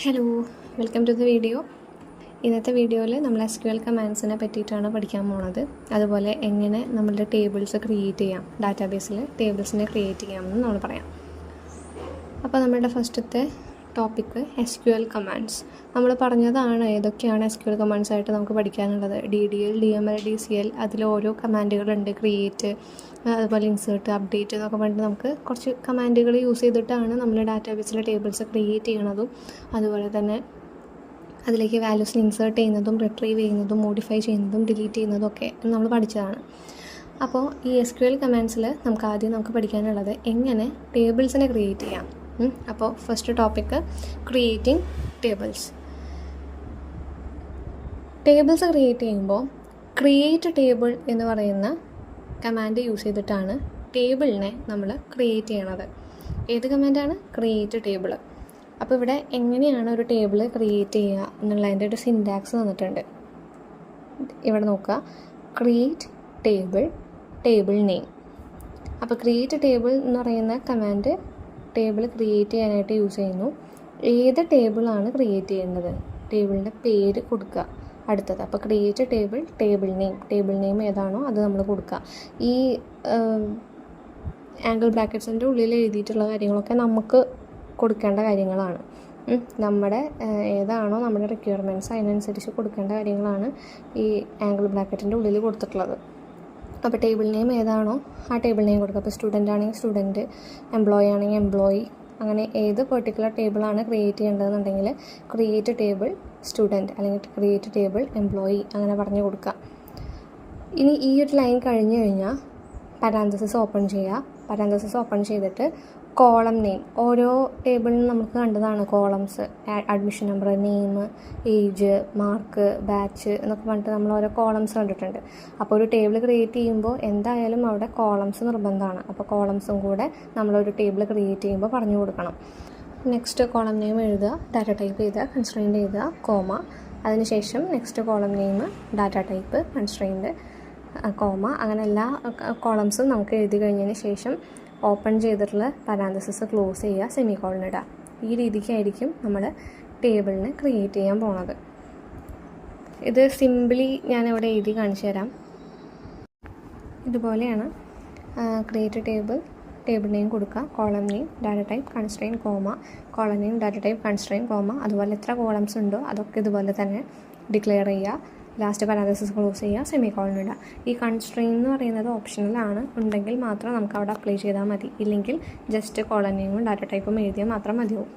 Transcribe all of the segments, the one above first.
Hello, welcome to the video. ഇന്നത്തെ വീഡിയോയിൽ നമ്മൾ SQL കമാൻഡ്സിനെ പറ്റിയിട്ടാണ് പഠിക്കാൻ പോകുന്നത്. അതുപോലെ എങ്ങനെ നമ്മളുടെ ടേബിൾസ് ക്രിയേറ്റ് ചെയ്യാം, ഡാറ്റാബേസിൽ ടേബിൾസിനെ ക്രിയേറ്റ് ചെയ്യാമെന്ന് നമ്മൾ പറയാം. അപ്പോൾ നമ്മുടെ ഫസ്റ്റത്തെ ടോപ്പിക്ക് SQL കമാൻഡ്സ്. നമ്മൾ പറഞ്ഞതാണ് ഏതൊക്കെയാണ് SQL കമാൻഡ്സ് ആയിട്ട് നമുക്ക് പഠിക്കാനുള്ളത്. DDL, DML, DCL, അതിൽ ഓരോ കമാൻഡുകളുണ്ട്. ക്രിയേറ്റ്, അതുപോലെ ഇൻസേർട്ട്, അപ്ഡേറ്റ് എന്നൊക്കെ പറഞ്ഞിട്ട് നമുക്ക് കുറച്ച് കമാൻഡുകൾ യൂസ് ചെയ്തിട്ടാണ് നമ്മൾ ഡാറ്റാബേസിലെ ടേബിൾസ് ക്രിയേറ്റ് ചെയ്യണതും അതുപോലെ തന്നെ അതിലേക്ക് വാല്യൂസ് ഇൻസേർട്ട് ചെയ്യുന്നതും റിട്രീവ് ചെയ്യുന്നതും മോഡിഫൈ ചെയ്യുന്നതും ഡിലീറ്റ് ചെയ്യുന്നതും ഒക്കെ നമ്മൾ പഠിച്ചതാണ്. അപ്പോൾ ഈ SQL കമാൻഡ്സിൽ നമുക്ക് പഠിക്കാനുള്ളത് എങ്ങനെ ടേബിൾസിനെ ക്രിയേറ്റ് ചെയ്യാം. അപ്പോൾ first topic creating tables. Tables create ചെയ്യുമ്പോൾ ക്രിയേറ്റ് ടേബിൾ എന്ന് പറയുന്ന കമാൻഡ് യൂസ് ചെയ്തിട്ടാണ് ടേബിളിനെ നമ്മൾ ക്രിയേറ്റ് ചെയ്യണത്. ഏത് കമാൻഡാണ്? Create table. അപ്പോൾ ഇവിടെ എങ്ങനെയാണ് ഒരു ടേബിൾ ക്രിയേറ്റ് ചെയ്യുക എന്നുള്ളതിൻ്റെ ഒരു സിൻറ്റാക്സ് തന്നിട്ടുണ്ട്. ഇവിടെ നോക്കുക, ക്രിയേറ്റ് ടേബിൾ, ടേബിൾ നെയിം. അപ്പോൾ ക്രിയേറ്റ് ടേബിൾ എന്ന് പറയുന്ന കമാൻഡ് ടേബിൾ ക്രിയേറ്റ് ചെയ്യാനായിട്ട് യൂസ് ചെയ്യുന്നു. ഏത് ടേബിളാണ് ക്രിയേറ്റ് ചെയ്യേണ്ടത്? ടേബിളിൻ്റെ പേര് കൊടുക്കുക അടുത്തത്. അപ്പോൾ ക്രിയേറ്റ് ടേബിൾ, ടേബിൾ നെയിം ഏതാണോ അത് നമ്മൾ കൊടുക്കുക. ഈ ആംഗിൾ ബ്രാക്കറ്റ്സിൻ്റെ ഉള്ളിൽ എഴുതിയിട്ടുള്ള കാര്യങ്ങളൊക്കെ നമുക്ക് കൊടുക്കേണ്ട കാര്യങ്ങളാണ്. ഏതാണോ നമ്മുടെ റിക്വയർമെൻറ്റ്സ് അതിനനുസരിച്ച് കൊടുക്കേണ്ട കാര്യങ്ങളാണ് ഈ ആംഗിൾ ബ്രാക്കറ്റിൻ്റെ ഉള്ളിൽ കൊടുത്തിട്ടുള്ളത്. അപ്പോൾ ടേബിൾ നെയിം ഏതാണോ ആ ടേബിൾ നെയിം കൊടുക്കുക. അപ്പോൾ സ്റ്റുഡൻ്റ് ആണെങ്കിൽ സ്റ്റുഡൻറ്റ്, എംപ്ലോയി ആണെങ്കിൽ എംപ്ലോയി, അങ്ങനെ ഏത് പെർട്ടിക്കുലർ ടേബിളാണ് ക്രിയേറ്റ് ചെയ്യേണ്ടതെന്നുണ്ടെങ്കിൽ ക്രിയേറ്റ് ടേബിൾ സ്റ്റുഡൻറ്റ് അല്ലെങ്കിൽ ക്രിയേറ്റ് ടേബിൾ എംപ്ലോയി അങ്ങനെ പറഞ്ഞു കൊടുക്കുക. ഇനി ഈ ഒരു ലൈൻ കഴിഞ്ഞ് കഴിഞ്ഞാൽ പാരാന്തസിസ് ഓപ്പൺ ചെയ്യുക. പാരാന്തസിസ് ഓപ്പൺ ചെയ്തിട്ട് കോളം നെയിം, ഓരോ ടേബിളിനും നമുക്ക് കണ്ടതാണ് columns, admission number, name, age, mark, batch എന്നൊക്കെ പറഞ്ഞിട്ട് നമ്മൾ ഓരോ കോളംസ് കണ്ടിട്ടുണ്ട്. അപ്പോൾ ഒരു ടേബിൾ ക്രിയേറ്റ് ചെയ്യുമ്പോൾ എന്തായാലും അവിടെ കോളംസ് നിർബന്ധമാണ്. അപ്പോൾ കോളംസും കൂടെ നമ്മളൊരു ടേബിൾ ക്രിയേറ്റ് ചെയ്യുമ്പോൾ പറഞ്ഞു കൊടുക്കണം. നെക്സ്റ്റ് കോളം നെയിം എഴുതുക, ഡാറ്റ ടൈപ്പ് ചെയ്തുക, കൺസ്ട്രെയിൻറ്റ് എഴുതുക, കോമ. അതിനുശേഷം next column name, data type, constraint, comma. അങ്ങനെ എല്ലാ കോളംസും നമുക്ക് എഴുതി കഴിഞ്ഞതിന് ശേഷം ഓപ്പൺ ചെയ്തിട്ടുള്ള പാരാന്തസിസ് ക്ലോസ് ചെയ്യുക, സെമി കോളൻ ഇടുക. ഈ രീതിക്കായിരിക്കും നമ്മൾ ടേബിളിനെ ക്രിയേറ്റ് ചെയ്യാൻ പോണത്. ഇത് സിംപിളി ഞാനിവിടെ എഴുതി കാണിച്ചു തരാം. ഇതുപോലെയാണ് ക്രിയേറ്റ് ടേബിൾ, ടേബിൾ നെയിം കൊടുക്കുക, column name, data type, constraint, comma, column name, data type, constraint, comma. അതുപോലെ എത്ര കോളംസ് ഉണ്ടോ അതൊക്കെ ഇതുപോലെ തന്നെ ഡിക്ലെയർ ചെയ്യുക. ലാസ്റ്റ് പാരാന്തസിസ് ക്ലോസ് ചെയ്യുക, സെമി കോളൻ ഇടുക. ഈ കൺസ്ട്രെയിൻ എന്ന് പറയുന്നത് ഓപ്ഷണലാണ്. ഉണ്ടെങ്കിൽ മാത്രം നമുക്ക് അവിടെ അപ്ലൈ ചെയ്താൽ മതി. ഇല്ലെങ്കിൽ ജസ്റ്റ് കോളൻ നെയിമും ഡാറ്റ ടൈപ്പും എഴുതിയാൽ മാത്രം മതിയാവും.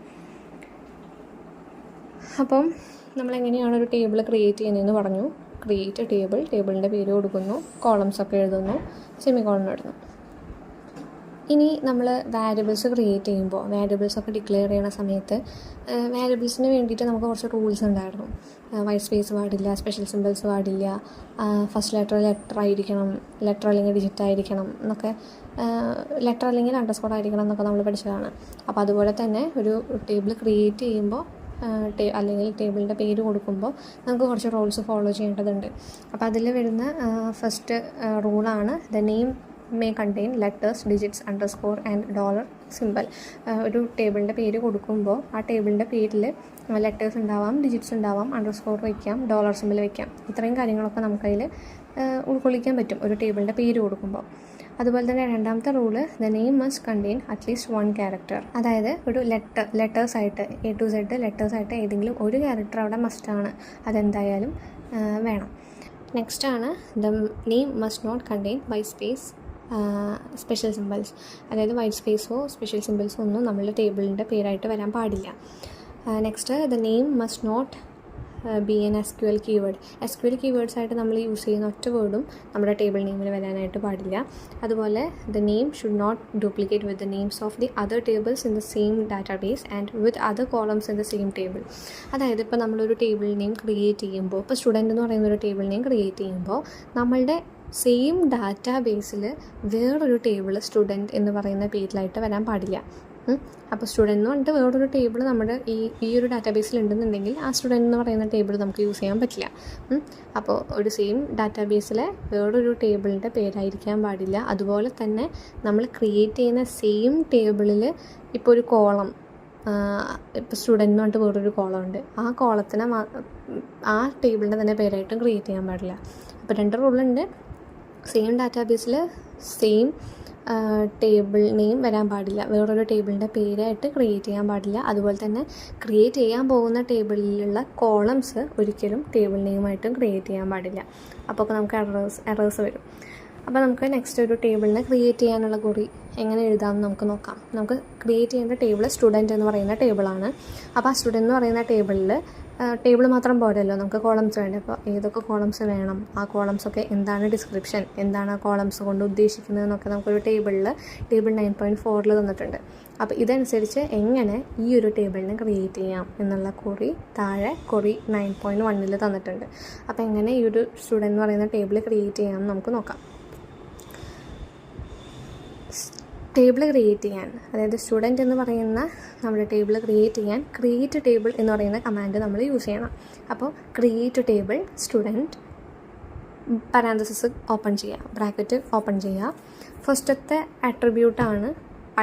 അപ്പം നമ്മളെങ്ങനെയാണ് ഒരു ടേബിൾ ക്രിയേറ്റ് ചെയ്യുന്നതെന്ന് പറഞ്ഞു. ക്രിയേറ്റ് ടേബിൾ, ടേബിളിൻ്റെ പേര് കൊടുക്കുന്നു, കോളംസൊക്കെ എഴുതുന്നു, സെമി കോളൻ ഇടുന്നു. ഇനി നമ്മൾ വാരിയബിൾസ് ക്രിയേറ്റ് ചെയ്യുമ്പോൾ, വാരിയബിൾസൊക്കെ ഡിക്ലെയർ ചെയ്യുന്ന സമയത്ത് വാരിയബിൾസിന് വേണ്ടിയിട്ട് നമുക്ക് കുറച്ച് റൂൾസ് ഉണ്ടായിരുന്നു. വൈറ്റ് സ്പേസ് പാടില്ല, സ്പെഷ്യൽ സിമ്പിൾസ് പാടില്ല, ഫസ്റ്റ് ലെറ്റർ ആയിരിക്കണം, ലെറ്റർ അല്ലെങ്കിൽ ഡിജിറ്റ് ആയിരിക്കണം എന്നൊക്കെ, ലെറ്റർ അല്ലെങ്കിൽ അണ്ടർസ്കോർ ആയിരിക്കണം എന്നൊക്കെ നമ്മൾ പഠിച്ചതാണ്. അപ്പോൾ അതുപോലെ തന്നെ ഒരു ടേബിൾ ക്രിയേറ്റ് ചെയ്യുമ്പോൾ അല്ലെങ്കിൽ ടേബിളിൻ്റെ പേര് കൊടുക്കുമ്പോൾ നമുക്ക് കുറച്ച് റൂൾസ് ഫോളോ ചെയ്യേണ്ടതുണ്ട്. അപ്പോൾ അതിൽ വരുന്ന ഫസ്റ്റ് റൂളാണ് the name may contain letters, digits, underscore and dollar symbol. ഒരു ടേബിളിൻ്റെ പേര് കൊടുക്കുമ്പോൾ ആ ടേബിളിൻ്റെ പേരിൽ ലെറ്റേഴ്സ് ഉണ്ടാവാം, ഡിജിറ്റ്സ് ഉണ്ടാവാം, അണ്ടർസ്കോർ വയ്ക്കാം, ഡോളർ സിമ്പിൾ വയ്ക്കാം. ഇത്രയും കാര്യങ്ങളൊക്കെ നമുക്കതിൽ ഉൾക്കൊള്ളിക്കാൻ പറ്റും ഒരു ടേബിളിൻ്റെ പേര് കൊടുക്കുമ്പോൾ. അതുപോലെ തന്നെ രണ്ടാമത്തെ rule, the name must contain at least one character. അതായത് ഒരു ലെറ്റേഴ്സായിട്ട് A to Z ലെറ്റേഴ്സായിട്ട് ഏതെങ്കിലും ഒരു ക്യാരക്ടർ അവിടെ മസ്റ്റാണ്, അതെന്തായാലും വേണം. നെക്സ്റ്റാണ് the name must not contain white space, special symbols. അതായത് വൈറ്റ് സ്പേസോ സ്പെഷ്യൽ സിമ്പിൾസോ ഒന്നും നമ്മളുടെ ടേബിളിൻ്റെ പേരായിട്ട് വരാൻ പാടില്ല. Next, the name must not be an SQL keyword. SQL keywords ആയിട്ട് നമ്മൾ യൂസ് ചെയ്യുന്ന ഒറ്റ വേർഡും നമ്മുടെ ടേബിൾ നെയിമിൽ വരാനായിട്ട് പാടില്ല. അതുപോലെ the name should not duplicate with the names of the other tables in the same database and with other columns in the same table. അതായത് ഇപ്പോൾ നമ്മളൊരു ടേബിൾ നെയിം ക്രിയേറ്റ് ചെയ്യുമ്പോൾ, ഇപ്പോൾ സ്റ്റുഡൻ്റ് എന്ന് പറയുന്ന ഒരു ടേബിൾ നെയിം ക്രിയേറ്റ് ചെയ്യുമ്പോൾ നമ്മളുടെ സെയിം ഡാറ്റാബേസിൽ വേറൊരു ടേബിൾ സ്റ്റുഡൻറ്റ് എന്ന് പറയുന്ന പേരിലായിട്ട് വരാൻ പാടില്ല. അപ്പോൾ സ്റ്റുഡൻറ്റ് എന്ന് പറഞ്ഞിട്ട് വേറൊരു ടേബിൾ നമ്മുടെ ഈ ഒരു ഡാറ്റാബേസിൽ ഉണ്ടെന്നുണ്ടെങ്കിൽ ആ സ്റ്റുഡൻറ്റ് എന്ന് പറയുന്ന ടേബിൾ നമുക്ക് യൂസ് ചെയ്യാൻ പറ്റില്ല. അപ്പോൾ ഒരു സെയിം ഡാറ്റാബേസിലെ വേറൊരു ടേബിളിൻ്റെ പേരായിരിക്കാൻ പാടില്ല. അതുപോലെ തന്നെ നമ്മൾ ക്രിയേറ്റ് ചെയ്യുന്ന സെയിം ടേബിളിൽ ഇപ്പോൾ ഒരു കോളം ഇപ്പോൾ സ്റ്റുഡൻറ്റ് എന്ന് പറഞ്ഞിട്ട് വേറൊരു കോളം ഉണ്ട്, ആ കോളത്തിനെ ആ ടേബിളിൻ്റെ തന്നെ പേരായിട്ടും ക്രിയേറ്റ് ചെയ്യാൻ പാടില്ല. അപ്പോൾ 2 റൂളുണ്ട്. സെയിം ഡാറ്റാബേസിൽ സെയിം ടേബിൾ നെയിം വരാൻ പാടില്ല, വേറൊരു ടേബിളിൻ്റെ പേരായിട്ട് ക്രിയേറ്റ് ചെയ്യാൻ പാടില്ല. അതുപോലെ തന്നെ ക്രിയേറ്റ് ചെയ്യാൻ പോകുന്ന ടേബിളിലുള്ള കോളംസ് ഒരിക്കലും ടേബിൾ നെയിമായിട്ടും ക്രിയേറ്റ് ചെയ്യാൻ പാടില്ല. അപ്പോൾ നമുക്ക് എറേഴ്സ് വരും. അപ്പോൾ നമുക്ക് നെക്സ്റ്റ് ഒരു ടേബിളിനെ ക്രിയേറ്റ് ചെയ്യാനുള്ള കുറി എങ്ങനെ എഴുതാമെന്ന് നമുക്ക് നോക്കാം. നമുക്ക് ക്രിയേറ്റ് ചെയ്യേണ്ട ടേബിൾ സ്റ്റുഡൻറ്റ് എന്ന് പറയുന്ന ടേബിളാണ്. അപ്പോൾ ആ സ്റ്റുഡൻറ്റ് എന്ന് പറയുന്ന ടേബിൾ മാത്രം പോരല്ലോ, നമുക്ക് കോളംസ് വേണ്ടേ. അപ്പോൾ ഏതൊക്കെ കോളംസ് വേണം, ആ കോളംസൊക്കെ എന്താണ് ഡിസ്ക്രിപ്ഷൻ, എന്താണ് ആ കോളംസ് കൊണ്ട് ഉദ്ദേശിക്കുന്നതെന്നൊക്കെ നമുക്കൊരു ടേബിൾ 9.4 തന്നിട്ടുണ്ട്. അപ്പോൾ ഇതനുസരിച്ച് എങ്ങനെ ഈ ഒരു ടേബിളിനെ ക്രിയേറ്റ് ചെയ്യാം എന്നുള്ള കുറി താഴെ കുറി 9.1 തന്നിട്ടുണ്ട്. അപ്പോൾ എങ്ങനെ ഈ ഒരു സ്റ്റുഡൻറ്റ് എന്ന് പറയുന്ന ടേബിൾ ക്രിയേറ്റ് ചെയ്യാമെന്ന് നമുക്ക് നോക്കാം. ടേബിൾ ക്രിയേറ്റ് ചെയ്യാൻ, അതായത് സ്റ്റുഡൻറ്റ് എന്ന് പറയുന്ന നമ്മുടെ ടേബിൾ ക്രിയേറ്റ് ചെയ്യാൻ ക്രിയേറ്റ് ടേബിൾ എന്ന് പറയുന്ന കമാൻഡ് നമ്മൾ യൂസ് ചെയ്യണം. അപ്പോൾ create table student parenthesis open ചെയ്യുക, ബ്രാക്കറ്റ് ഓപ്പൺ ചെയ്യുക. ഫസ്റ്റത്തെ ആട്രിബ്യൂട്ടാണ്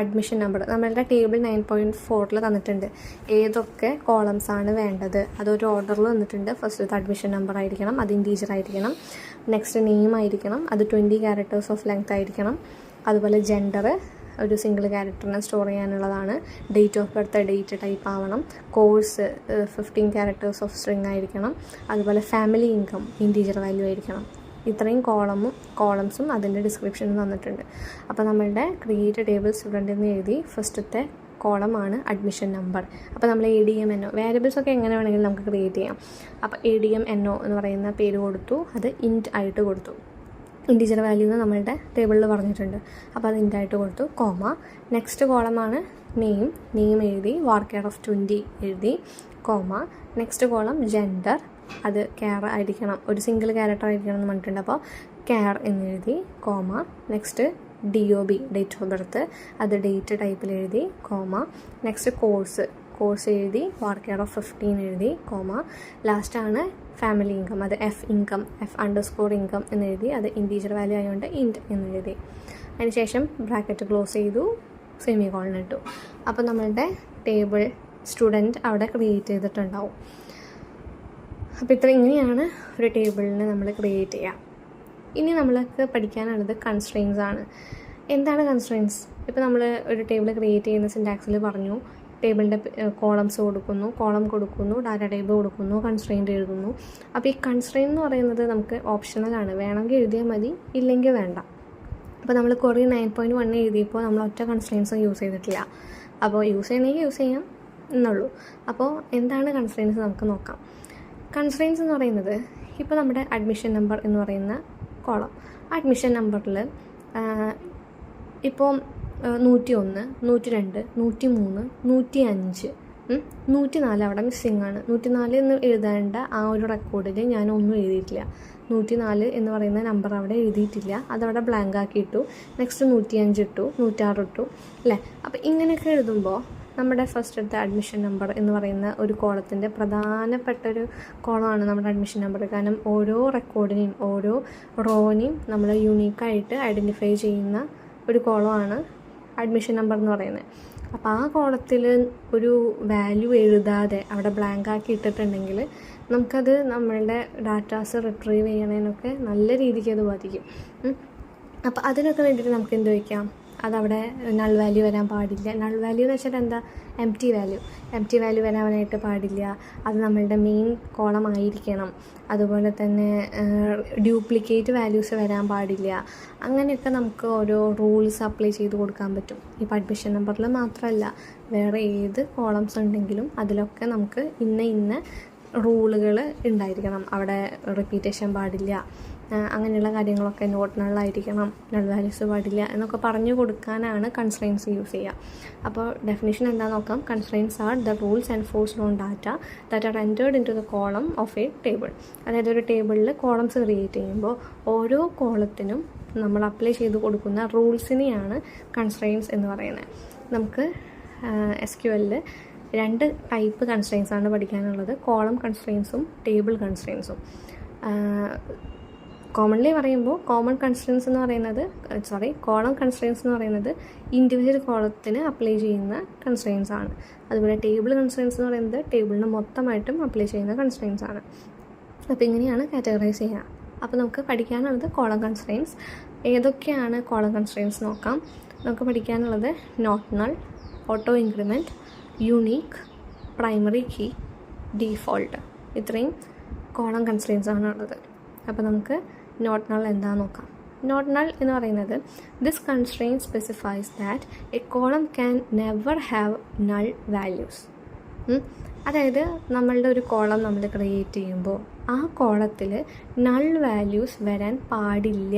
അഡ്മിഷൻ നമ്പർ. നമ്മളുടെ ടേബിൾ 9.4 തന്നിട്ടുണ്ട് ഏതൊക്കെ കോളംസാണ് വേണ്ടത്, അതൊരു ഓർഡറിൽ തന്നിട്ടുണ്ട്. ഫസ്റ്റത്തെ അഡ്മിഷൻ നമ്പർ ആയിരിക്കണം, അത് ഇൻറ്റീജർ ആയിരിക്കണം. നെക്സ്റ്റ് നെയിം ആയിരിക്കണം, അത് 20 ക്യാരക്ടേഴ്സ് ഓഫ് ലെങ്ത് ആയിരിക്കണം. അതുപോലെ ജെൻഡർ ഒരു സിംഗിൾ ക്യാരക്ടറിനെ സ്റ്റോർ ചെയ്യാനുള്ളതാണ്. Date of birth date type ആവണം. കോഴ്സ് 15 ക്യാരക്ടേഴ്സ് ഓഫ് സ്ട്രിങ് ആയിരിക്കണം. അതുപോലെ ഫാമിലി ഇൻകം ഇൻറ്റീജർ വാല്യൂ ആയിരിക്കണം. ഇത്രയും കോളംസും അതിൻ്റെ ഡിസ്ക്രിപ്ഷനും തന്നിട്ടുണ്ട്. അപ്പോൾ നമ്മളുടെ ക്രിയേറ്റ് ടേബിൾ സ്റ്റുഡൻ്റ് എന്ന് എഴുതി ഫസ്റ്റത്തെ കോളമാണ് അഡ്മിഷൻ നമ്പർ. അപ്പോൾ നമ്മൾ ADMNO വേരിയബിൾസൊക്കെ എങ്ങനെ വേണമെങ്കിലും നമുക്ക് ക്രിയേറ്റ് ചെയ്യാം. അപ്പോൾ ADMNO എന്ന് പറയുന്ന പേര് കൊടുത്തു, അത് ഇൻറ്റ് ആയിട്ട് കൊടുത്തു. ഇൻറ്റീജർ വാല്യൂ എന്ന് നമ്മളുടെ ടേബിളിൽ പറഞ്ഞിട്ടുണ്ട്, അപ്പോൾ അത് ഇൻറ്റായിട്ട് കൊടുത്തു. കോമ. നെക്സ്റ്റ് കോളമാണ് നെയിം എഴുതി, വാർക്കെയർ ഓഫ് 20 എഴുതി, കോമ. നെക്സ്റ്റ് കോളം ജെൻഡർ, അത് കെയർ ആയിരിക്കണം, ഒരു സിംഗിൾ ക്യാരക്ടർ ആയിരിക്കണം എന്ന് പറഞ്ഞിട്ടുണ്ട്, അപ്പോൾ കെയർ എന്ന് എഴുതി, comma. Next DOB date of birth, അത് ഡേറ്റ് ടൈപ്പിൽ എഴുതി, കോമ. നെക്സ്റ്റ് കോഴ്സ് എഴുതി, വാർക്കെയർ ഓഫ് 15 എഴുതി, കോമ. ലാസ്റ്റാണ് ഫാമിലി ഇൻകം, അത് F _income എന്ന് എഴുതി, അത് ഇൻറ്റീജർ വാല്യൂ ആയതുകൊണ്ട് ഇൻറ്റ് എന്ന് എഴുതി. അതിനുശേഷം ബ്രാക്കറ്റ് ക്ലോസ് ചെയ്തു, സെമികോളൻ ഇട്ടു. അപ്പോൾ നമ്മളുടെ ടേബിൾ സ്റ്റുഡൻറ്റ് അവിടെ ക്രിയേറ്റ് ചെയ്തിട്ടുണ്ടാവും. അപ്പോൾ ഇങ്ങനെയാണ് ഒരു ടേബിളിനെ നമ്മൾ ക്രിയേറ്റ് ചെയ്യുക. ഇനി നമ്മൾക്ക് പഠിക്കാനുള്ളത് കൺസ്ട്രെയിൻസ് ആണ്. എന്താണ് കൺസ്ട്രെയിൻസ്? ഇപ്പോൾ നമ്മൾ ഒരു ടേബിൾ ക്രിയേറ്റ് ചെയ്യുന്ന സിൻടാക്സിൽ പറഞ്ഞു, ടേബിളിൻ്റെ കോളംസ് കോളം കൊടുക്കുന്നു, ഡാറ്റ ടൈപ്പ് കൊടുക്കുന്നു, കൺസ്ട്രെയിൻറ്റ് എഴുതുന്നു. അപ്പോൾ ഈ കൺസ്ട്രെയിൻറ്റ് എന്ന് പറയുന്നത് നമുക്ക് ഓപ്ഷണലാണ്, വേണമെങ്കിൽ എഴുതിയാൽ മതി, ഇല്ലെങ്കിൽ വേണ്ട. അപ്പോൾ നമ്മൾ കുറി 9.1 എഴുതിയപ്പോൾ നമ്മൾ ഒറ്റ കൺസ്ട്രെയിൻസും യൂസ് ചെയ്തിട്ടില്ല. അപ്പോൾ യൂസ് ചെയ്യണമെങ്കിൽ യൂസ് ചെയ്യാം എന്നുള്ളൂ. അപ്പോൾ എന്താണ് കൺസ്ട്രെയിൻസ് നമുക്ക് നോക്കാം. കൺസ്ട്രെയിൻസ് എന്ന് പറയുന്നത് ഇപ്പോൾ നമ്മുടെ അഡ്മിഷൻ നമ്പർ എന്ന് പറയുന്ന കോളം, അഡ്മിഷൻ നമ്പറിൽ ഇപ്പോൾ 101, 102, 103, 105, 104 അവിടെ മിസ്സിങ് ആണ്. 104 എന്ന് എഴുതേണ്ട ആ ഒരു റെക്കോർഡിൽ ഞാനൊന്നും എഴുതിയിട്ടില്ല. 104 എന്ന് പറയുന്ന നമ്പർ അവിടെ എഴുതിയിട്ടില്ല, അതവിടെ ബ്ലാങ്ക് ആക്കി ഇട്ടു. നെക്സ്റ്റ് 105 ഇട്ടു, 106 ഇട്ടു, അല്ലേ? അപ്പോൾ ഇങ്ങനെയൊക്കെ എഴുതുമ്പോൾ നമ്മുടെ ഫസ്റ്റ് എടുത്ത അഡ്മിഷൻ നമ്പർ എന്ന് പറയുന്ന ഒരു കോളത്തിൻ്റെ പ്രധാനപ്പെട്ടൊരു കോളമാണ് നമ്മുടെ അഡ്മിഷൻ നമ്പർ. കാരണം ഓരോ റെക്കോർഡിനെയും ഓരോ റോനെയും നമ്മൾ യൂണീക്കായിട്ട് ഐഡൻറ്റിഫൈ ചെയ്യുന്ന ഒരു കോളമാണ് അഡ്മിഷൻ നമ്പർ എന്ന് പറയുന്നത്. അപ്പോൾ ആ കോളത്തിൽ ഒരു വാല്യൂ എഴുതാതെ അവിടെ ബ്ലാങ്ക് ആക്കി ഇട്ടിട്ടുണ്ടെങ്കിൽ നമുക്കത് നമ്മളുടെ ഡാറ്റാസ് റിട്രീവ് ചെയ്യണതിനൊക്കെ നല്ല രീതിക്ക് അത് ബാധിക്കും. അപ്പോൾ അതിനൊക്കെ വേണ്ടിയിട്ട് നമുക്ക് എന്ത് വയ്ക്കാം, അതവിടെ നൾ വാല്യൂ വരാൻ പാടില്ല. നൾ വാല്യൂ എന്ന് വെച്ചാൽ എന്താ, എം ടി വാല്യൂ വരാനായിട്ട് പാടില്ല. അത് നമ്മളുടെ മെയിൻ കോളം ആയിരിക്കണം. അതുപോലെ തന്നെ ഡ്യൂപ്ലിക്കേറ്റ് വാല്യൂസ് വരാൻ പാടില്ല. അങ്ങനെയൊക്കെ നമുക്ക് ഓരോ റൂൾസ് അപ്ലൈ ചെയ്ത് കൊടുക്കാൻ പറ്റും. ഇപ്പോൾ അഡ്മിഷൻ നമ്പറിൽ മാത്രമല്ല, വേറെ ഏത് കോളംസ് ഉണ്ടെങ്കിലും അതിലൊക്കെ നമുക്ക് ഇന്ന റൂളുകൾ ഉണ്ടായിരിക്കണം. അവിടെ റിപ്പീറ്റേഷൻ പാടില്ല, അങ്ങനെയുള്ള കാര്യങ്ങളൊക്കെ നോട്ട് നള്ളായിരിക്കണം, നൾ വാല്യൂസ് പാടില്ല എന്നൊക്കെ പറഞ്ഞു കൊടുക്കാനാണ് കൺസ്ട്രെയിൻസ് യൂസ് ചെയ്യുക. അപ്പോൾ ഡെഫിനിഷൻ എന്താണെന്ന് നോക്കാം. Constraints are the rules enforced on data that are entered into the column of a table. അതായത് ഒരു ടേബിളിൽ കോളംസ് ക്രിയേറ്റ് ചെയ്യുമ്പോൾ ഓരോ കോളത്തിനും നമ്മൾ അപ്ലൈ ചെയ്ത് കൊടുക്കുന്ന റൂൾസിനെയാണ് കൺസ്ട്രെയിൻസ് എന്ന് പറയുന്നത്. നമുക്ക് SQL 2 ടൈപ്പ് കൺസ്ട്രെയിൻസാണ് പഠിക്കാനുള്ളത്, കോളം കൺസ്ട്രെയിൻസും ടേബിൾ കൺസ്ട്രെയിൻസും. കോമൺലി പറയുമ്പോൾ കോളം കൺസ്ട്രെയിൻസ് എന്ന് പറയുന്നത് ഇൻഡിവിജ്വൽ കോളത്തിന് അപ്ലൈ ചെയ്യുന്ന കൺസ്ട്രെയിൻസ് ആണ്. അതുപോലെ ടേബിൾ കൺസ്ട്രെയിൻസ് എന്ന് പറയുന്നത് ടേബിളിന് മൊത്തമായിട്ടും അപ്ലൈ ചെയ്യുന്ന കൺസ്ട്രെയിൻസ് ആണ്. അപ്പോൾ ഇങ്ങനെയാണ് കാറ്റഗറൈസ് ചെയ്യുക. അപ്പോൾ നമുക്ക് പഠിക്കാനുള്ളത് കോളം കൺസ്ട്രെയിൻസ്. ഏതൊക്കെയാണ് കോളം കൺസ്ട്രെയിൻസ് നോക്കാം. നമുക്ക് പഠിക്കാനുള്ളത് not null, auto increment, unique, primary key, default. ഇത്രയും കോളം കൺസ്ട്രെയിൻസ് ആണ് ഉള്ളത്. അപ്പോൾ നമുക്ക് നോട്ട് നൾ എന്താണെന്ന് നോക്കാം. നോട്ട് നൾ എന്ന് പറയുന്നത് this constraint specifies that A column can never have null values. അതായത് നമ്മളുടെ ഒരു കോളം നമ്മൾ ക്രിയേറ്റ് ചെയ്യുമ്പോൾ ആ കോളത്തിൽ നൾ വാല്യൂസ് വരാൻ പാടില്ല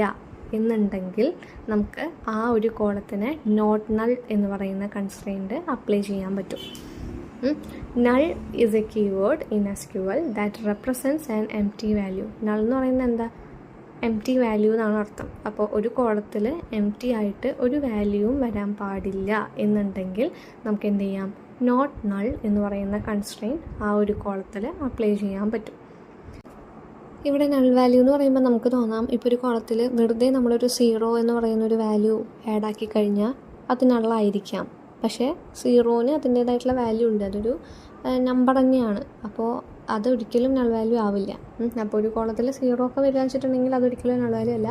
എന്നുണ്ടെങ്കിൽ നമുക്ക് ആ ഒരു കോളത്തിന് നോട്ട് നൾ എന്ന് പറയുന്ന കൺസ്ട്രെയിൻറ്റ് അപ്ലൈ ചെയ്യാൻ പറ്റും. Null is A keyword in SQL that represents an empty value. Null എന്ന് പറയുന്നത് എന്താ? എംപ്റ്റി വാല്യൂ എന്നാണ് അർത്ഥം. അപ്പോൾ ഒരു കോളത്തിൽ എംപ്റ്റി ആയിട്ട് ഒരു വാല്യൂവും വരാൻ പാടില്ല എന്നുണ്ടെങ്കിൽ നമുക്ക് എന്ത് ചെയ്യാം? നോട്ട് നൾ എന്ന് പറയുന്ന കൺസ്ട്രെയിൻറ്റ് ആ ഒരു കോളത്തിൽ അപ്ലൈ ചെയ്യാൻ പറ്റും. ഇവിടെ നൾ വാല്യൂ എന്ന് പറയുമ്പോൾ നമുക്ക് തോന്നാം ഇപ്പോൾ ഒരു കോളത്തിൽ വെറുതെ നമ്മളൊരു 0 എന്ന് പറയുന്നൊരു വാല്യൂ ആഡാക്കി കഴിഞ്ഞാൽ അത് നള്ളായിരിക്കാം. പക്ഷേ 0ന് അതിൻ്റേതായിട്ടുള്ള വാല്യൂ ഉണ്ട്, അതൊരു നമ്പർ തന്നെയാണ്. അപ്പോൾ അതൊരിക്കലും നൾ വാല്യൂ ആവില്ല. അപ്പോൾ ഒരു കോളത്തിൽ 0 ഒക്കെ വരിക വെച്ചിട്ടുണ്ടെങ്കിൽ അതൊരിക്കലും നൾ വാല്യൂ അല്ല.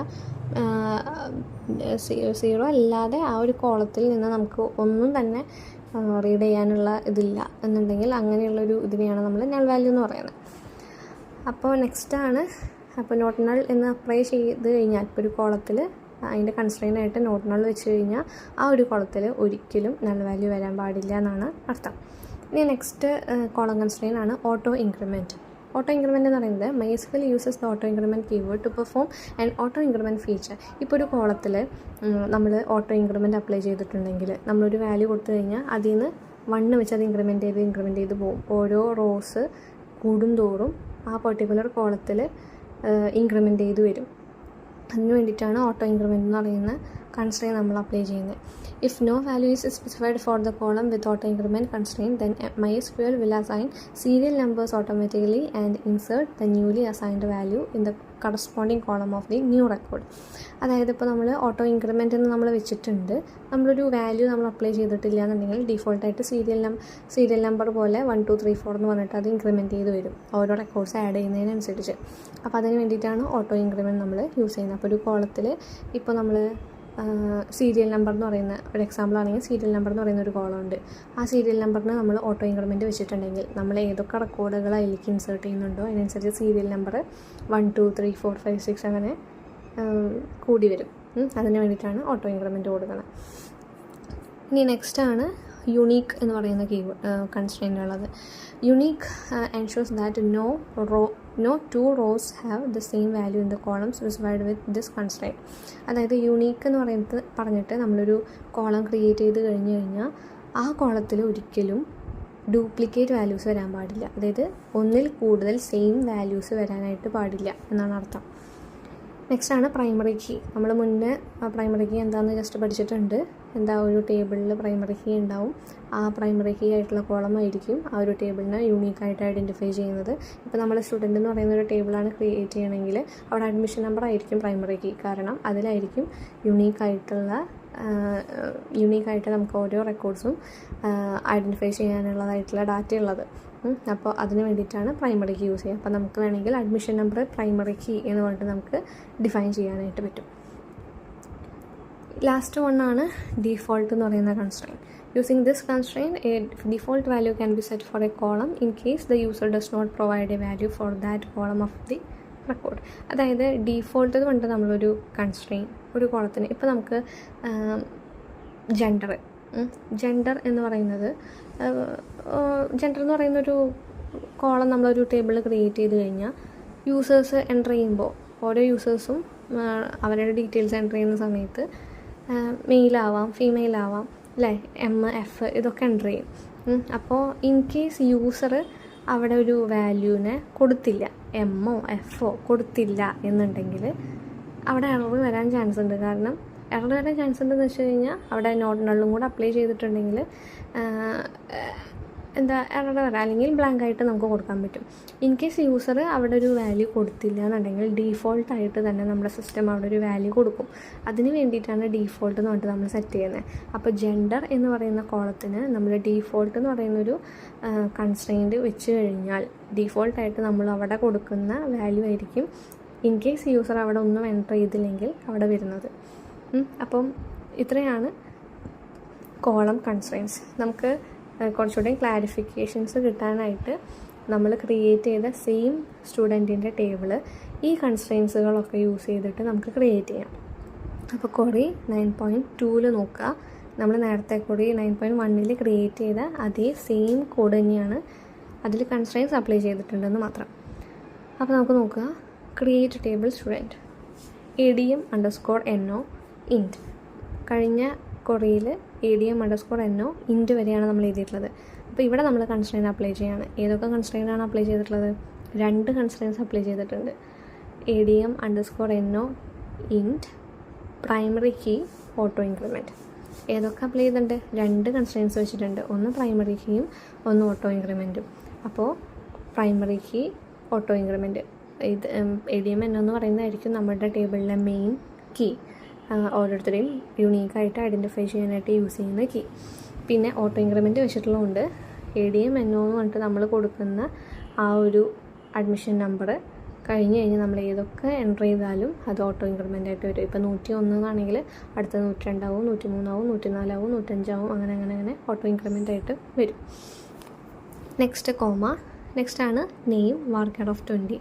0 അല്ലാതെ ആ ഒരു കോളത്തിൽ നിന്ന് നമുക്ക് ഒന്നും തന്നെ റീഡ് ചെയ്യാനുള്ള ഇതില്ല എന്നുണ്ടെങ്കിൽ അങ്ങനെയുള്ളൊരു ഇതിനെയാണ് നമ്മൾ നൾ വാല്യൂ എന്ന് പറയുന്നത്. അപ്പോൾ നെക്സ്റ്റാണ്, അപ്പോൾ നോട്ട് നൾ എന്ന് അപ്ലൈ ചെയ്ത് കഴിഞ്ഞാൽ ഇപ്പോൾ ഒരു കോളത്തിൽ അതിൻ്റെ കൺസ്ട്രെയിൻ്റ് ആയിട്ട് നോട്ട് നൾ വെച്ച് കഴിഞ്ഞാൽ ആ ഒരു കോളത്തിൽ ഒരിക്കലും നൾ വാല്യൂ വരാൻ പാടില്ല എന്നാണ് അർത്ഥം. ഇനി നെക്സ്റ്റ് കോളം കൺസ്ട്രെയിൻ്റ് ആണ് ഓട്ടോ ഇൻക്രിമെൻറ്റ്. ഓട്ടോ ഇൻക്രിമെൻ്റ് എന്ന് പറയുന്നത് MySQL uses the auto increment keyword to perform and auto increment feature. ഇപ്പോൾ ഒരു കോളത്തിൽ നമ്മൾ ഓട്ടോ ഇൻക്രിമെൻറ്റ് അപ്ലൈ ചെയ്തിട്ടുണ്ടെങ്കിൽ നമ്മളൊരു വാല്യൂ കൊടുത്തു കഴിഞ്ഞാൽ അതിൽ നിന്ന് 1 വെച്ച് അത് ഇൻക്രിമെൻറ്റ് ചെയ്ത് പോകും. ഓരോ റോസ് കൂടുന്തോറും ആ പെർട്ടിക്കുലർ കോളത്തിൽ ഇൻക്രിമെൻറ്റ് ചെയ്ത് വരും. അതിന് വേണ്ടിയിട്ടാണ് ഓട്ടോ ഇൻക്രിമെൻറ്റ് എന്ന് പറയുന്ന കൺസ്ട്രെയിൻ നമ്മൾ അപ്ലൈ ചെയ്യുന്നത്. If no value is specified for the column with auto increment constraint then MySQL will assign serial numbers automatically and insert the newly assigned value in the corresponding column of the new record. അതായത് ഇപ്പോൾ നമ്മൾ auto increment എന്ന് നമ്മൾ വെച്ചിട്ടുണ്ട്, നമ്മളൊരു value നമ്മൾ apply ചെയ്തിട്ടില്ല എന്നുണ്ടെങ്കിൽ ഡീഫോൾട്ടായിട്ട് സീരിയൽ നമ്പർ പോലെ 1 2 3 4 എന്ന് പറഞ്ഞിട്ട് അത് ഇൻക്രിമെൻറ്റ് ചെയ്ത് വരും ഓരോ റെക്കോർഡ്സ് ആഡ് ചെയ്യുന്നതിനനുസരിച്ച്. അപ്പോൾ അതിന് വേണ്ടിയിട്ടാണ് ഓട്ടോ ഇൻക്രിമെൻറ്റ് നമ്മൾ യൂസ് ചെയ്യുന്നത്. അപ്പോൾ ഒരു കോളത്തിൽ ഇപ്പോൾ നമ്മൾ സീരിയൽ നമ്പർ എന്ന് പറയുന്ന ഒരു എക്സാമ്പിൾ ആണെങ്കിൽ സീരിയൽ നമ്പർ എന്ന് പറയുന്ന ഒരു കോളം ഉണ്ട്. ആ സീരിയൽ നമ്പറിന് നമ്മൾ ഓട്ടോ ഇൻക്രിമെൻറ്റ് വെച്ചിട്ടുണ്ടെങ്കിൽ നമ്മൾ ഏതൊക്കെ റെക്കോർഡുകൾ അതിലേക്ക് ഇൻസേർട്ട് ചെയ്യുന്നുണ്ടോ അതിനനുസരിച്ച് സീരിയൽ നമ്പർ 1 2 3 4 5 6 അങ്ങനെ കൂടി വരും. അതിന് വേണ്ടിയിട്ടാണ് ഓട്ടോ ഇൻക്രിമെൻറ്റ് കൊടുക്കുന്നത്. ഇനി നെക്സ്റ്റാണ് യുണീക്ക് എന്ന് പറയുന്ന കൺസ്ട്രെയിൻ്റ് ഉള്ളത്. Unique ensures that no two rows have the same value in the column specified with this constraint. അതായത് യുണീക്ക് എന്ന് പറഞ്ഞിട്ട് നമ്മളൊരു കോളം ക്രിയേറ്റ് ചെയ്ത് കഴിഞ്ഞാൽ ആ കോളത്തിൽ ഒരിക്കലും ഡ്യൂപ്ലിക്കേറ്റ് വാല്യൂസ് വരാൻ പാടില്ല. അതായത് ഒന്നിൽ കൂടുതൽ സെയിം വാല്യൂസ് വരാനായിട്ട് പാടില്ല എന്നാണ് അർത്ഥം. നെക്സ്റ്റാണ് പ്രൈമറി കീ. നമ്മൾ മുന്നേ പ്രൈമറി കീ എന്താണെന്ന് ജസ്റ്റ് പഠിച്ചിട്ടുണ്ട്. എന്താ ഒരു ടേബിളിൽ പ്രൈമറി കീ ഉണ്ടാവും. ആ പ്രൈമറി കീ ആയിട്ടുള്ള കോളം ആയിരിക്കും ആ ഒരു ടേബിളിനെ യൂണീക്കായിട്ട് ഐഡൻറ്റിഫൈ ചെയ്യുന്നത്. ഇപ്പോൾ നമ്മൾ സ്റ്റുഡൻറ്റ് എന്ന് പറയുന്ന ഒരു ടേബിളാണ് ക്രിയേറ്റ് ചെയ്യണമെങ്കിൽ അവിടെ അഡ്മിഷൻ നമ്പർ ആയിരിക്കും പ്രൈമറി കീ. കാരണം അതിലായിരിക്കും യൂണീക്കായിട്ട് നമുക്ക് ഓരോ റെക്കോർഡ്സും ഐഡൻറ്റിഫൈ ചെയ്യാനുള്ളതായിട്ടുള്ള ഡാറ്റ ഉള്ളത്. അപ്പോൾ അതിന് വേണ്ടിയിട്ടാണ് പ്രൈമറി കീ യൂസ് ചെയ്യുക. അപ്പോൾ നമുക്ക് വേണമെങ്കിൽ അഡ്മിഷൻ നമ്പർ പ്രൈമറി കീ എന്ന് പറഞ്ഞിട്ട് നമുക്ക് ഡിഫൈൻ ചെയ്യാനായിട്ട് പറ്റും. ലാസ്റ്റ് വണ്ണാണ് ഡീഫോൾട്ട് എന്ന് പറയുന്ന constraint. Using this constraint a default value can be set for a column in case the user does not provide a value for that column of the record. അതായത് default കൊണ്ട് നമ്മളൊരു constrain ഒരു കോളത്തിന് ഇപ്പോൾ നമുക്ക് gender എന്ന് പറയുന്നൊരു column നമ്മളൊരു table create ചെയ്ത് കഴിഞ്ഞാൽ യൂസേഴ്സ് എൻ്റർ ചെയ്യുമ്പോൾ ഓരോ യൂസേഴ്സും അവരുടെ ഡീറ്റെയിൽസ് എൻ്റർ ചെയ്യുന്ന സമയത്ത് മെയിലാവാം ഫീമെയിലാവാം അല്ലേ, MF ഇതൊക്കെ എൻ്റർ ചെയ്യും. അപ്പോൾ ഇൻ കേസ് യൂസർ അവിടെ ഒരു വാല്യൂവിനെ കൊടുത്തില്ല, MO FO കൊടുത്തില്ല എന്നുണ്ടെങ്കിൽ അവിടെ എറർ വരാൻ ചാൻസ് ഉണ്ട്. കാരണം എറർ വരാൻ ചാൻസ് ഉണ്ടെന്ന് വെച്ച് കഴിഞ്ഞാൽ അവിടെ നോട്ട് നള്ളും കൂടെ അപ്ലൈ ചെയ്തിട്ടുണ്ടെങ്കിൽ എന്താ എറർ വരാം, അല്ലെങ്കിൽ ബ്ലാങ്ക് ആയിട്ട് നമുക്ക് കൊടുക്കാൻ പറ്റും. ഇൻ കേസ് യൂസർ അവിടെ ഒരു വാല്യൂ കൊടുത്തില്ല എന്നുണ്ടെങ്കിൽ ഡീഫോൾട്ടായിട്ട് തന്നെ നമ്മുടെ സിസ്റ്റം അവിടെ ഒരു വാല്യൂ കൊടുക്കും. അതിന് വേണ്ടിയിട്ടാണ് ഡീഫോൾട്ട് എന്ന് പറഞ്ഞിട്ട് നമ്മൾ സെറ്റ് ചെയ്യുന്നത്. അപ്പോൾ ജെൻഡർ എന്ന് പറയുന്ന കോളത്തിന് നമ്മൾ ഡീഫോൾട്ട് എന്ന് പറയുന്നൊരു കൺസ്ട്രെയിൻറ്റ് വെച്ച് കഴിഞ്ഞാൽ ഡീഫോൾട്ടായിട്ട് നമ്മൾ അവിടെ കൊടുക്കുന്ന വാല്യൂ ആയിരിക്കും ഇൻ കേസ് യൂസർ അവിടെ ഒന്നും എൻ്റർ ചെയ്തില്ലെങ്കിൽ അവിടെ വരുന്നത്. അപ്പം ഇത്രയാണ് കോളം കൺസ്ട്രെയിൻസ്. നമുക്ക് കുറച്ചുകൂടി ക്ലാരിഫിക്കേഷൻസ് കിട്ടാനായിട്ട് നമ്മൾ ക്രിയേറ്റ് ചെയ്ത സെയിം സ്റ്റുഡൻറ്റിൻ്റെ ടേബിള് ഈ കൺസ്ട്രെയിൻസുകളൊക്കെ യൂസ് ചെയ്തിട്ട് നമുക്ക് ക്രിയേറ്റ് ചെയ്യാം. അപ്പോൾ ക്വറി 9.2 നോക്കുക. നമ്മൾ നേരത്തെ ക്വറി 9.1 ക്രിയേറ്റ് ചെയ്ത അതേ സെയിം കോഡ് തന്നെയാണ്, അതിൽ കൺസ്ട്രെയിൻസ് അപ്ലൈ ചെയ്തിട്ടുണ്ടെന്ന് മാത്രം. അപ്പോൾ നമുക്ക് നോക്കുക, create table student ADM_NO int. കഴിഞ്ഞ ക്വറിയിൽ ADM_NO int വരെയാണ് നമ്മൾ എഴുതിയിട്ടുള്ളത്. അപ്പോൾ ഇവിടെ നമ്മൾ കൺസ്ട്രെയിൻ അപ്ലൈ ചെയ്യാണ്. ഏതൊക്കെ കൺസ്ട്രെയിനാണ് അപ്ലൈ ചെയ്തിട്ടുള്ളത്? 2 കൺസ്ട്രെയിൻസ് അപ്ലൈ ചെയ്തിട്ടുണ്ട്. ADM_NO int primary key auto increment. ഏതൊക്കെ അപ്ലൈ ചെയ്തിട്ടുണ്ട്? 2 കൺസ്ട്രെയിൻസ് വെച്ചിട്ടുണ്ട്. ഒന്ന് പ്രൈമറി കീയും ഒന്ന് ഓട്ടോ ഇൻക്രിമെൻറ്റും. അപ്പോൾ പ്രൈമറി കീ ഓട്ടോ ഇൻക്രിമെൻറ്റ് ഇത് ADM_NO എന്ന് പറയുന്നതായിരിക്കും നമ്മുടെ ടേബിളിലെ മെയിൻ കീ, ഓരോരുത്തരെയും യുണീക്കായിട്ട് ഐഡൻറ്റിഫൈ ചെയ്യാനായിട്ട് യൂസ് ചെയ്യുന്ന കീ. പിന്നെ ഓട്ടോ ഇൻക്രിമെൻറ്റ് വെച്ചിട്ടുള്ളതുകൊണ്ട് ADM_NO എന്ന് പറഞ്ഞിട്ട് നമ്മൾ കൊടുക്കുന്ന ആ ഒരു അഡ്മിഷൻ നമ്പർ കഴിഞ്ഞ് കഴിഞ്ഞ് നമ്മൾ ഏതൊക്കെ എൻ്റർ ചെയ്താലും അത് ഓട്ടോ ഇൻക്രിമെൻ്റ് ആയിട്ട് വരും. ഇപ്പോൾ 101 എന്നാണെങ്കിൽ അടുത്ത 102 ആവും, 103 ആവും, 104 ആവും, 105 ആവും, അങ്ങനെ ഓട്ടോ ഇൻക്രിമെൻ്റ് ആയിട്ട് വരും. Next comma. നെക്സ്റ്റ് ആണ് name var_20.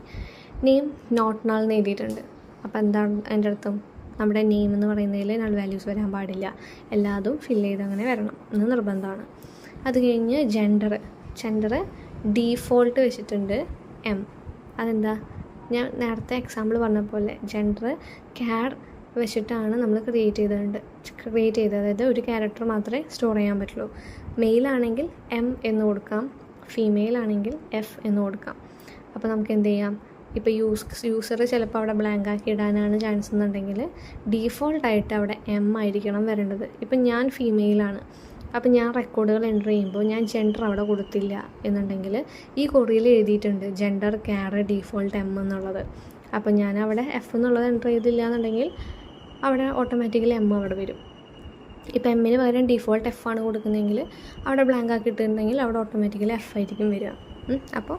Name not null എന്ന് എഴുതിയിട്ടുണ്ട്. അപ്പോൾ എന്താണ് അതിൻ്റെ അർത്ഥം? നമ്മുടെ നെയിം എന്ന് പറയുന്നതിൽ നൾ വാല്യൂസ് വരാൻ പാടില്ല, എല്ലാതും ഫില്ല് ചെയ്ത് അങ്ങനെ വരണം എന്ന് നിർബന്ധമാണ്. അത് കഴിഞ്ഞ് ജെൻഡർ ഡീഫോൾട്ട് വെച്ചിട്ടുണ്ട് M. അതെന്താ? ഞാൻ നേരത്തെ എക്സാമ്പിൾ പറഞ്ഞ പോലെ ജെൻഡർ ക്യാർ വെച്ചിട്ടാണ് നമ്മൾ ക്രിയേറ്റ് ചെയ്തത്. അതായത് ഒരു ക്യാരക്ടർ മാത്രമേ സ്റ്റോർ ചെയ്യാൻ പറ്റുള്ളൂ. മെയിലാണെങ്കിൽ M എന്ന് കൊടുക്കാം, ഫീമെയിൽ ആണെങ്കിൽ F എന്ന് കൊടുക്കാം. അപ്പോൾ നമുക്ക് എന്ത് ചെയ്യാം? ഇപ്പോൾ യൂസർ ചിലപ്പോൾ അവിടെ ബ്ലാങ്ക് ആക്കി ഇടാനാണ് ചാൻസ് എന്നുണ്ടെങ്കിൽ ഡീഫോൾട്ടായിട്ട് അവിടെ M ആയിരിക്കണം വരേണ്ടത്. ഇപ്പം ഞാൻ ഫീമെയിലാണ്, അപ്പോൾ ഞാൻ റെക്കോർഡുകൾ എൻ്റർ ചെയ്യുമ്പോൾ ഞാൻ ജെൻഡർ അവിടെ കൊടുത്തില്ല എന്നുണ്ടെങ്കിൽ ഈ ക്വറിയിൽ എഴുതിയിട്ടുണ്ട് ജെൻഡർ ക്യാർ ഡീഫോൾട്ട് M എന്നുള്ളത്. അപ്പോൾ ഞാൻ അവിടെ F എന്നുള്ളത് എൻ്റർ ചെയ്തില്ല എന്നുണ്ടെങ്കിൽ അവിടെ ഓട്ടോമാറ്റിക്കലി M അവിടെ വരും. ഇപ്പോൾ എമ്മിന് പകരം ഡീഫോൾട്ട് F ആണ് കൊടുക്കുന്നതെങ്കിൽ അവിടെ ബ്ലാങ്ക് ആക്കി ഇട്ടിട്ടുണ്ടെങ്കിൽ അവിടെ ഓട്ടോമാറ്റിക്കലി F ആയിരിക്കും വരിക. അപ്പോൾ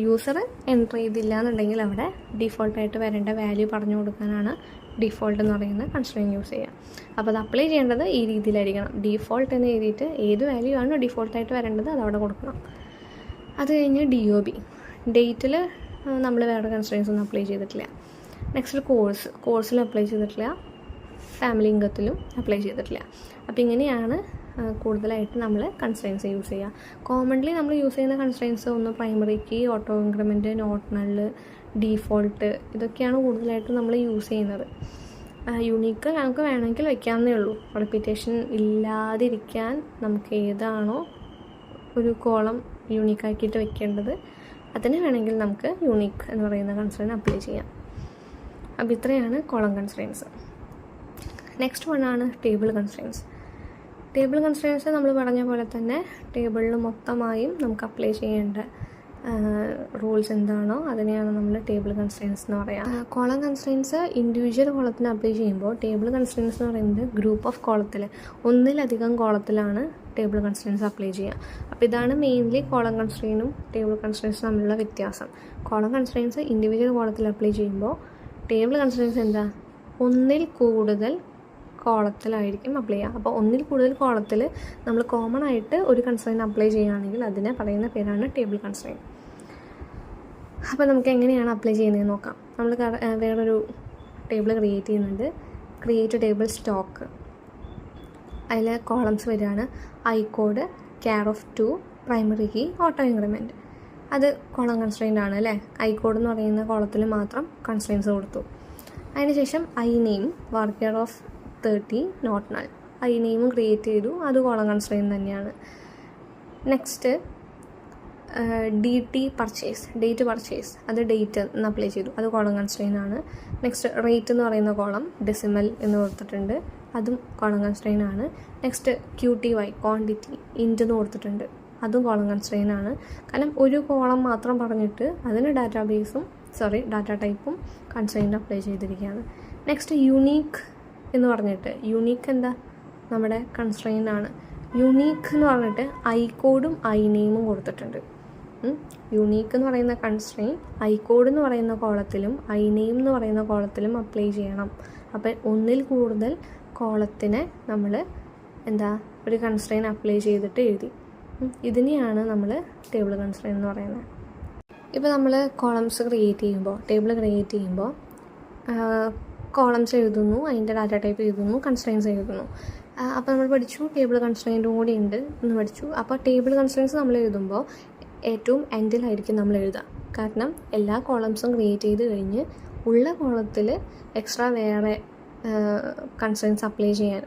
യൂസർ എൻ്റർ ചെയ്തില്ല എന്നുണ്ടെങ്കിൽ അവിടെ ഡീഫോൾട്ടായിട്ട് വരേണ്ട വാല്യൂ പറഞ്ഞു കൊടുക്കാനാണ് ഡീഫോൾട്ട് എന്ന് പറയുന്ന കൺസ്ട്രെയിൻ യൂസ് ചെയ്യുക. അപ്പോൾ അത് അപ്ലൈ ചെയ്യേണ്ടത് ഈ രീതിയിലായിരിക്കണം. ഡീഫോൾട്ട് എന്ന് എഴുതിയിട്ട് ഏത് വാല്യൂ ആണ് ഡീഫോൾട്ടായിട്ട് വരേണ്ടത് അത് അവിടെ കൊടുക്കണം. അത് കഴിഞ്ഞ് DOB. ഡേറ്റിൽ നമ്മൾ വേറെ കൺസ്ട്രെയിൻസ് ഒന്നും അപ്ലൈ ചെയ്തിട്ടില്ല. നെക്സ്റ്റ് കോഴ്സിൽ അപ്ലൈ ചെയ്തിട്ടില്ല, ഫാമിലി ഇൻകത്തിലും അപ്ലൈ ചെയ്തിട്ടില്ല. അപ്പോൾ ഇങ്ങനെയാണ് കൂടുതലായിട്ട് നമ്മൾ കൺസ്ട്രെയിൻസ് യൂസ് ചെയ്യുക. കോമൺലി നമ്മൾ യൂസ് ചെയ്യുന്ന കൺസ്ട്രെയിൻസ് ഒന്ന് primary key, auto increment, not null, default, ഇതൊക്കെയാണ് കൂടുതലായിട്ട് നമ്മൾ യൂസ് ചെയ്യുന്നത്. യൂണീക്ക് നമുക്ക് വേണമെങ്കിൽ വയ്ക്കാവുന്നേ ഉള്ളൂ. റിപ്പീറ്റേഷൻ ഇല്ലാതിരിക്കാൻ നമുക്ക് ഏതാണോ ഒരു കോളം യൂണീക്കാക്കിയിട്ട് വെക്കേണ്ടത് അതിന് വേണമെങ്കിൽ നമുക്ക് യൂണീക്ക് എന്ന് പറയുന്ന കൺസ്ട്രെയിൻ അപ്ലൈ ചെയ്യാം. അപ്പോൾ ഇത്രയാണ് കോളം കൺസ്ട്രെയിൻസ്. നെക്സ്റ്റ് വണ്ണാണ് ടേബിൾ കൺസ്ട്രെയിൻസ്. ടേബിൾ കൺസ്ട്രെയിൻസ് നമ്മൾ പറഞ്ഞ പോലെ തന്നെ ടേബിളിൽ മൊത്തമായും നമുക്ക് അപ്ലൈ ചെയ്യേണ്ട റൂൾസ് എന്താണോ അതിനെയാണ് നമ്മൾ ടേബിൾ കൺസ്ട്രെയിൻസ് എന്ന് പറയുക. കോളം കൺസ്ട്രെയിൻസ് ഇൻഡിവിജ്വൽ കോളത്തിന് അപ്ലൈ ചെയ്യുമ്പോൾ ടേബിൾ കൺസ്ട്രെയിൻസ് എന്ന് പറയുന്നത് ഗ്രൂപ്പ് ഓഫ് കോളത്തിൽ ഒന്നിലധികം കോളത്തിലാണ് ടേബിൾ കൺസ്ട്രെയിൻസ് അപ്ലൈ ചെയ്യുക. അപ്പോൾ ഇതാണ് മെയിൻലി കോളം കൺസ്ട്രെയിനും ടേബിൾ കൺസ്ട്രെയിൻസും തമ്മിലുള്ള വ്യത്യാസം. കോളം കൺസ്ട്രെയിൻസ് ഇൻഡിവിജ്വൽ കോളത്തിൽ അപ്ലൈ ചെയ്യുമ്പോൾ ടേബിൾ കൺസ്ട്രെയിൻസ് എന്താ? ഒന്നിൽ കൂടുതൽ കോളത്തിലായിരിക്കും അപ്ലൈ ചെയ്യുക. അപ്പോൾ ഒന്നിൽ കൂടുതൽ കോളത്തിൽ നമ്മൾ കോമൺ ആയിട്ട് ഒരു കൺസ്ട്രെയിൻ അപ്ലൈ ചെയ്യുകയാണെങ്കിൽ അതിനെ പറയുന്ന പേരാണ് ടേബിൾ കൺസ്ട്രെയിൻ. അപ്പോൾ നമുക്ക് എങ്ങനെയാണ് അപ്ലൈ ചെയ്യുന്നതെന്ന് നോക്കാം. നമ്മൾ വേറൊരു ടേബിൾ ക്രിയേറ്റ് ചെയ്യുന്നുണ്ട്. Create table stock. അതിൽ കോളംസ് വരികയാണ് I code, care of 2, primary key, auto increment. അത് കോളം കൺസ്ട്രെയിൻ്റ് ആണ് അല്ലേ. ഐ കോഡ് എന്ന് പറയുന്ന കോളത്തിൽ മാത്രം കൺസ്ട്രെയിൻസ് കൊടുത്തു. അതിനുശേഷം I name var_30 not null. I നെയിമും ക്രിയേറ്റ് ചെയ്തു, അത് കോളം കൺസ്ട്രെയിൻ തന്നെയാണ്. Next DT purchase, date purchase, അത് ഡേറ്റ് എന്ന് അപ്ലൈ ചെയ്തു, അത് കോളം കൺസ്ട്രെയിൻ ആണ്. നെക്സ്റ്റ് റേറ്റ് എന്ന് പറയുന്ന കോളം ഡെസിമൽ എന്ന് കൊടുത്തിട്ടുണ്ട്, അതും കോളം കൺസ്ട്രെയിൻ ആണ്. നെക്സ്റ്റ് QTY ക്വാണ്ടിറ്റി ഇൻറ്റ് എന്ന് കൊടുത്തിട്ടുണ്ട്, അതും കോളം കൺസ്ട്രെയിൻ ആണ്. കാരണം ഒരു കോളം മാത്രം പറഞ്ഞിട്ട് അതിന് ഡാറ്റ ടൈപ്പും കൺസ്ട്രെയിൻ്റ് അപ്ലൈ ചെയ്തിരിക്കുകയാണ്. നെക്സ്റ്റ് യുണീക്ക് എന്ന് പറഞ്ഞിട്ട്, യുണീക്ക് എന്താ നമ്മുടെ കൺസ്ട്രെയിൻ ആണ്. യുണീക്ക് എന്ന് പറഞ്ഞിട്ട് ഐ കോഡും ഐ നെയിമും കൊടുത്തിട്ടുണ്ട്. യുണീക്ക് എന്ന് പറയുന്ന കൺസ്ട്രെയിൻ ഐ കോഡ് എന്ന് പറയുന്ന കോളത്തിലും ഐ നെയിം എന്ന് പറയുന്ന കോളത്തിലും അപ്ലൈ ചെയ്യണം. അപ്പോൾ ഒന്നിൽ കൂടുതൽ കോളത്തിനെ നമ്മൾ ഒരു കൺസ്ട്രെയിൻ അപ്ലൈ ചെയ്തിട്ട് എഴുതി. ഇതിനെയാണ് നമ്മൾ ടേബിൾ കൺസ്ട്രെയിൻ എന്ന് പറയുന്നത്. ഇപ്പോൾ നമ്മൾ കോളംസ് ടേബിൾ ക്രിയേറ്റ് ചെയ്യുമ്പോൾ കോളംസ് എഴുതുന്നു, അതിൻ്റെ ഡാറ്റ ടൈപ്പ് എഴുതുന്നു, കൺസ്ട്രെയിൻസ് എഴുതുന്നു. അപ്പോൾ നമ്മൾ പഠിച്ചു ടേബിൾ കൺസ്ട്രെയിൻറ്റും കൂടി ഉണ്ട് എന്ന് പഠിച്ചു. അപ്പോൾ ടേബിൾ കൺസ്ട്രെയിൻസ് നമ്മൾ എഴുതുമ്പോൾ ഏറ്റവും എൻഡിലായിരിക്കും നമ്മൾ എഴുതുക. കാരണം എല്ലാ കോളംസും ക്രിയേറ്റ് ചെയ്ത് കഴിഞ്ഞ് ഉള്ള കോളത്തിൽ എക്സ്ട്രാ വേറെ കൺസ്ട്രെയിൻസ്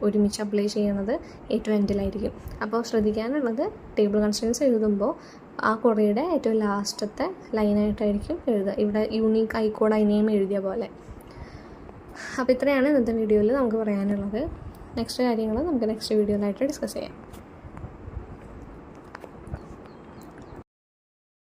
ഒരുമിച്ച് അപ്ലൈ ചെയ്യണത് ഏറ്റവും എൻഡിലായിരിക്കും. അപ്പോൾ ശ്രദ്ധിക്കാനുള്ളത് ടേബിൾ കൺസ്ട്രെയിൻസ് എഴുതുമ്പോൾ ആ കുറേയുടെ ഏറ്റവും ലാസ്റ്റത്തെ ലൈനായിട്ടായിരിക്കും എഴുതുക. ഇവിടെ unique I code I name എഴുതിയ പോലെ. അപ്പോൾ ഇത്രയാണ് ഇന്നത്തെ വീഡിയോയിൽ നമുക്ക് പറയാനുള്ളത്. നെക്സ്റ്റ് കാര്യങ്ങൾ നമുക്ക് നെക്സ്റ്റ് വീഡിയോയിലായിട്ട് ഡിസ്കസ് ചെയ്യാം.